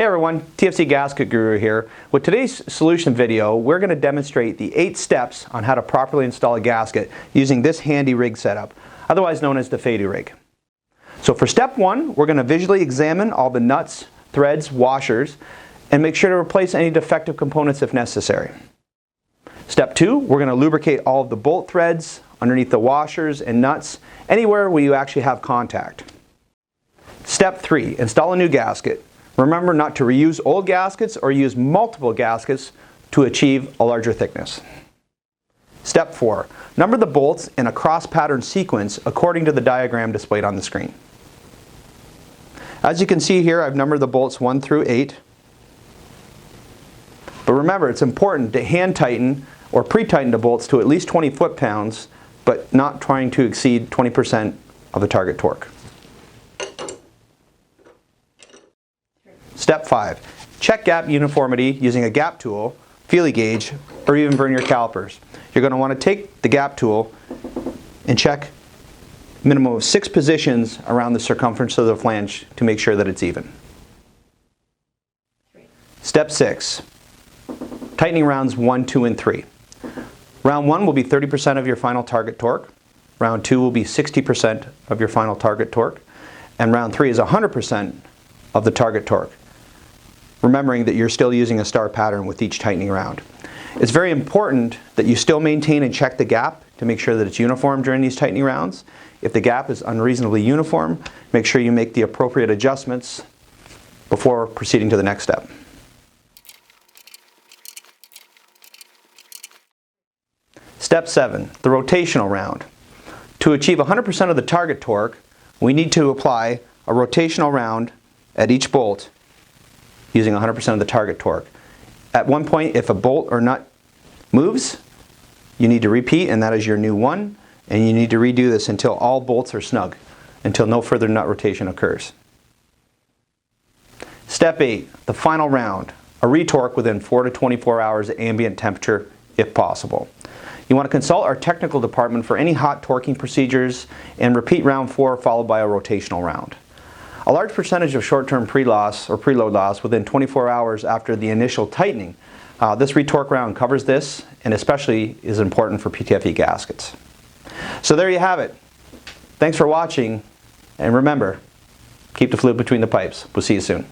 Hey everyone, TFC Gasket Guru here. With today's solution video, we're going to demonstrate the 8 steps on how to properly install a gasket using this handy rig setup, otherwise known as the Fadu rig. So for step 1, we're going to visually examine all the nuts, threads, washers, and make sure to replace any defective components if necessary. Step 2, we're going to lubricate all of the bolt threads underneath the washers and nuts, anywhere where you actually have contact. Step 3, install a new gasket. Remember not to reuse old gaskets or use multiple gaskets to achieve a larger thickness. Step 4, number the bolts in a cross-pattern sequence according to the diagram displayed on the screen. As you can see here, I've numbered the bolts 1 through 8. But remember, it's important to hand tighten or pre-tighten the bolts to at least 20 foot-pounds, but not trying to exceed 20% of the target torque. Step 5, check gap uniformity using a gap tool, feelie gauge, or even vernier calipers. You're going to want to take the gap tool and check a minimum of 6 positions around the circumference of the flange to make sure that it's even. Step 6, tightening rounds 1, 2, and 3. Round 1 will be 30% of your final target torque. Round 2 will be 60% of your final target torque. And round 3 is 100% of the target torque, remembering that you're still using a star pattern with each tightening round. It's very important that you still maintain and check the gap to make sure that it's uniform during these tightening rounds. If the gap is unreasonably uniform, make sure you make the appropriate adjustments before proceeding to the next step. Step 7, the rotational round. To achieve 100% of the target torque, we need to apply a rotational round at each bolt using 100% of the target torque. At one point, if a bolt or nut moves, you need to repeat, and that is your new 1, and you need to redo this until all bolts are snug, until no further nut rotation occurs. Step 8, the final round, a retorque within 4 to 24 hours at ambient temperature if possible. You want to consult our technical department for any hot torquing procedures and repeat round 4 followed by a rotational round. A large percentage of short-term pre-loss or preload loss within 24 hours after the initial tightening. This retorque round covers this and especially is important for PTFE gaskets. So there you have it. Thanks for watching, and remember, keep the fluid between the pipes. We'll see you soon.